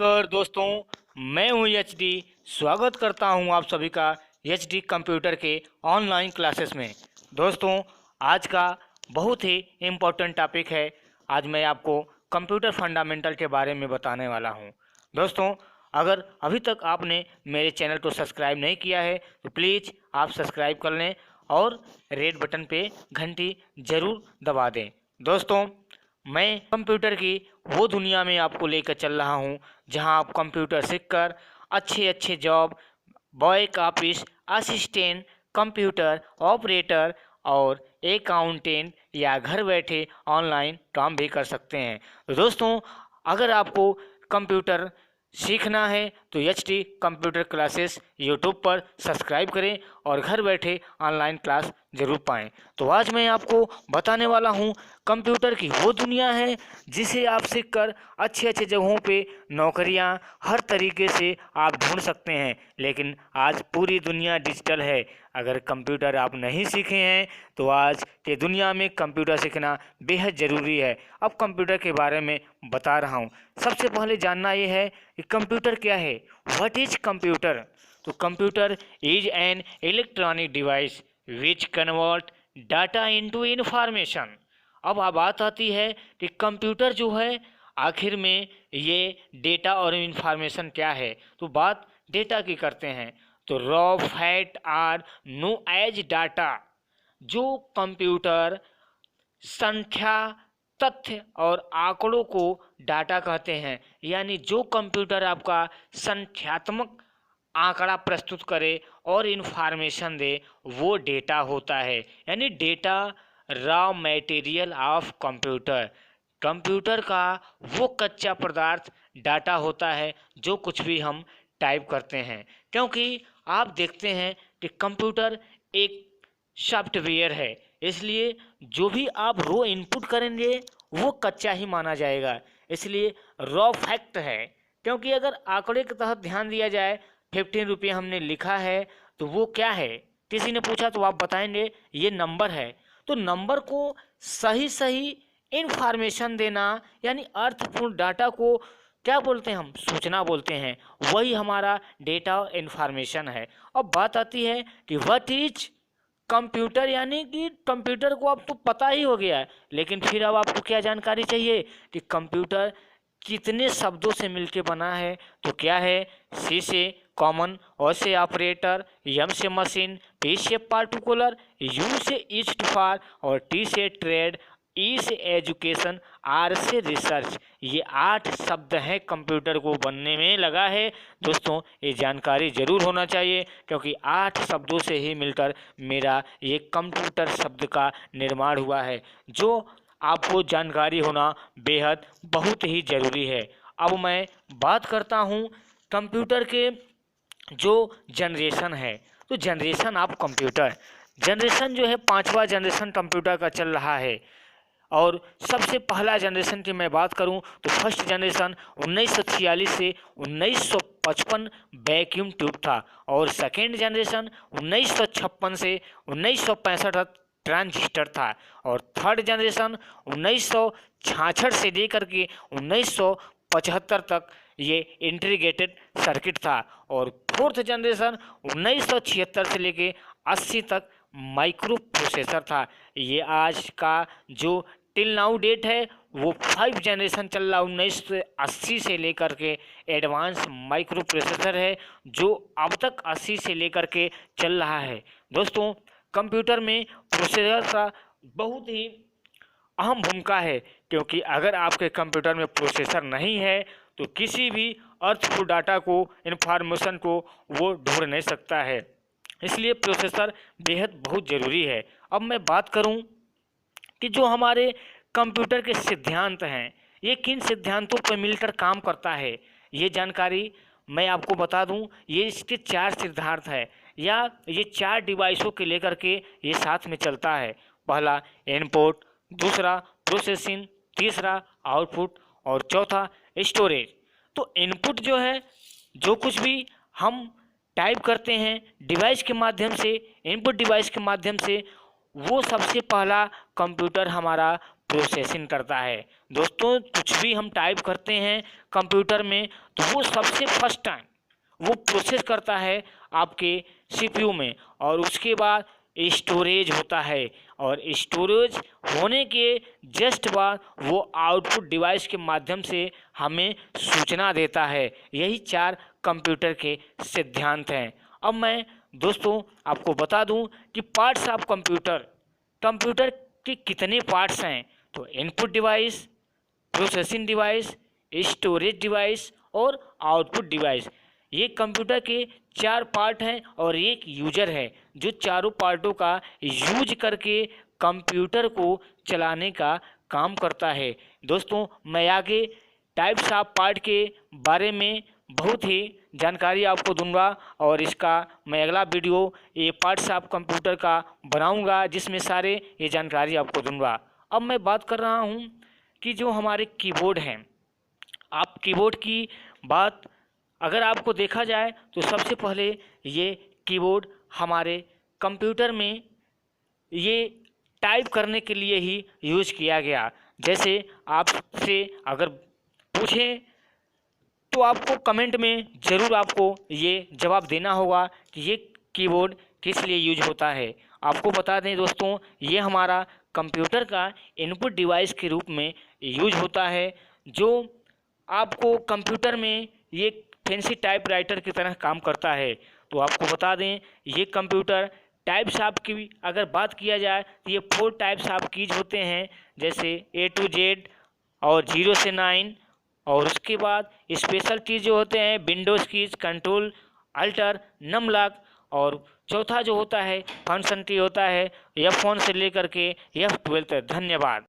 नमस्कार दोस्तों, मैं हूं एचडी। स्वागत करता हूं आप सभी का एचडी कंप्यूटर के ऑनलाइन क्लासेस में। दोस्तों, आज का बहुत ही इम्पोर्टेंट टॉपिक है। आज मैं आपको कंप्यूटर फंडामेंटल के बारे में बताने वाला हूं। दोस्तों, अगर अभी तक आपने मेरे चैनल को सब्सक्राइब नहीं किया है तो प्लीज़ आप सब्सक्राइब कर लें और रेड बटन पे घंटी ज़रूर दबा दें। दोस्तों, मैं कंप्यूटर की वो दुनिया में आपको लेकर चल रहा हूँ जहाँ आप कंप्यूटर सीखकर अच्छे अच्छे job, back office assistant, computer operator और अकाउंटेंट या घर बैठे ऑनलाइन काम भी कर सकते हैं। तो दोस्तों, अगर आपको कंप्यूटर सीखना है तो एचडी कंप्यूटर क्लासेस यूट्यूब पर सब्सक्राइब करें और घर बैठे ऑनलाइन क्लास ज़रूर पाएं। तो आज मैं आपको बताने वाला हूं कंप्यूटर की वो दुनिया है जिसे आप सीखकर अच्छे अच्छे जगहों पे नौकरियां हर तरीके से आप ढूंढ सकते हैं। लेकिन आज पूरी दुनिया डिजिटल है। अगर कंप्यूटर आप नहीं सीखे हैं तो आज के दुनिया में कंप्यूटर सीखना बेहद ज़रूरी है। अब कंप्यूटर के बारे में बता रहा हूँ। सबसे पहले जानना ये है कि कंप्यूटर क्या है। What is computer? तो computer is an electronic device which convert data into information. अब बात आती है कि कंप्यूटर जो है आखिर में ये डेटा और इंफॉर्मेशन क्या है। तो बात डेटा की करते हैं। तो raw fact are know as data. जो कंप्यूटर संख्या, तथ्य और आंकड़ों को डाटा कहते हैं, यानी जो कंप्यूटर आपका संख्यात्मक आंकड़ा प्रस्तुत करे और इंफॉर्मेशन दे वो डेटा होता है। यानी data raw material of computer. Computer का वो कच्चा पदार्थ डाटा होता है जो कुछ भी हम टाइप करते हैं। क्योंकि आप देखते हैं कि कंप्यूटर एक सॉफ्टवेयर है, इसलिए जो भी आप रो इनपुट करेंगे वो कच्चा ही माना जाएगा। इसलिए रॉ फैक्ट है। क्योंकि अगर आंकड़े के तहत ध्यान दिया जाए, 15 रुपये हमने लिखा है तो वो क्या है, किसी ने पूछा तो आप बताएंगे ये नंबर है। तो नंबर को सही सही इंफॉर्मेशन देना, यानी अर्थपूर्ण डाटा को क्या बोलते हैं, हम सूचना बोलते हैं। वही हमारा डेटा और इंफॉर्मेशन है। अब बात आती है कि व्हाट इज कंप्यूटर, यानी कि कंप्यूटर को अब तो पता ही हो गया है, लेकिन फिर अब आपको क्या जानकारी चाहिए कि कंप्यूटर कितने शब्दों से मिलके बना है। तो क्या है, सी से कॉमन, ओ से ऑपरेटर, एम से मशीन, पी से पार्टिकुलर, यू से ईस्ट फॉर और टी से ट्रेड, ई से एजुकेशन, आर से रिसर्च। ये 8 शब्द हैं कंप्यूटर को बनने में लगा है। दोस्तों, ये जानकारी जरूर होना चाहिए क्योंकि 8 शब्दों से ही मिलकर मेरा ये कंप्यूटर शब्द का निर्माण हुआ है, जो आपको जानकारी होना बेहद बहुत ही ज़रूरी है। अब मैं बात करता हूँ कंप्यूटर के जो जनरेशन है। तो जनरेशन ऑफ कंप्यूटर, जनरेशन जो है 5वां जनरेशन कंप्यूटर का चल रहा है। और सबसे पहला जनरेशन की मैं बात करूं तो फर्स्ट जनरेशन 1946 से 1955 वैक्यूम ट्यूब था और सेकेंड जनरेशन 1956 से 1965 तक ट्रांजिस्टर था और थर्ड जनरेशन 1966 से लेकर के 1975 तक ये इंटीग्रेटेड सर्किट था और फोर्थ जनरेशन 1976 से लेके 80 तक माइक्रो प्रोसेसर था। ये आज का जो टिल नाउ डेट है वो 5 जनरेशन चल रहा, 1980 से लेकर के एडवांस माइक्रो प्रोसेसर है जो अब तक 80 से लेकर के चल रहा है। दोस्तों, कंप्यूटर में प्रोसेसर का बहुत ही अहम भूमिका है क्योंकि अगर आपके कंप्यूटर में प्रोसेसर नहीं है तो किसी भी अर्थपूर्ण डाटा को, इंफॉर्मेशन को वो ढूंढ नहीं सकता है। इसलिए प्रोसेसर बेहद बहुत ज़रूरी है। अब मैं बात करूं कि जो हमारे कंप्यूटर के सिद्धांत हैं, ये किन सिद्धांतों पर मिलकर काम करता है, ये जानकारी मैं आपको बता दूं। ये इसके 4 सिद्धांत हैं या ये 4 डिवाइसों के लेकर के ये साथ में चलता है। पहला इनपुट, दूसरा प्रोसेसिंग, तीसरा आउटपुट और चौथा स्टोरेज। तो इनपुट जो है, जो कुछ भी हम टाइप करते हैं डिवाइस के माध्यम से, इनपुट डिवाइस के माध्यम से, वो सबसे पहला कंप्यूटर हमारा प्रोसेसिंग करता है। दोस्तों कुछ भी हम टाइप करते हैं कंप्यूटर में तो वो सबसे फर्स्ट टाइम वो प्रोसेस करता है आपके सीपीयू में, और उसके बाद स्टोरेज होता है, और स्टोरेज होने के जस्ट बाद वो आउटपुट डिवाइस के माध्यम से हमें सूचना देता है। यही 4 कंप्यूटर के सिद्धांत हैं। अब मैं दोस्तों आपको बता दूं कि पार्ट्स ऑफ कंप्यूटर के कितने पार्ट्स हैं। तो input device, processing device, storage device और आउटपुट डिवाइस, ये कंप्यूटर के 4 पार्ट हैं और एक यूजर है जो चारों पार्टों का यूज करके कंप्यूटर को चलाने का काम करता है। दोस्तों मैं आगे टाइप्स ऑफ पार्ट के बारे में बहुत ही जानकारी आपको दूंगा, और इसका मैं अगला वीडियो ये पार्ट्स ऑफ कंप्यूटर का बनाऊंगा जिसमें सारे ये जानकारी आपको दूंगा। अब मैं बात कर रहा हूँ कि जो हमारे कीबोर्ड हैं, आप कीबोर्ड की बात अगर आपको देखा जाए तो सबसे पहले ये कीबोर्ड हमारे कंप्यूटर में ये टाइप करने के लिए ही यूज किया गया। जैसे आपसे अगर पूछें तो आपको कमेंट में ज़रूर आपको ये जवाब देना होगा कि ये कीबोर्ड किस लिए यूज होता है। आपको बता दें दोस्तों, ये हमारा कंप्यूटर का इनपुट डिवाइस के रूप में यूज होता है, जो आपको कंप्यूटर में ये फैंसी टाइपराइटर की तरह काम करता है। तो आपको बता दें ये कंप्यूटर टाइप्स ऑफ की अगर बात किया जाए तो ये 4 टाइप्स ऑफ कीज होते हैं, जैसे A to Z और 0 से 9, और उसके बाद स्पेशल कीज जो होते हैं Windows keys, control alter Num Lock, और चौथा जो होता है फंक्शन की होता है F1 से लेकर के F12 तक। धन्यवाद।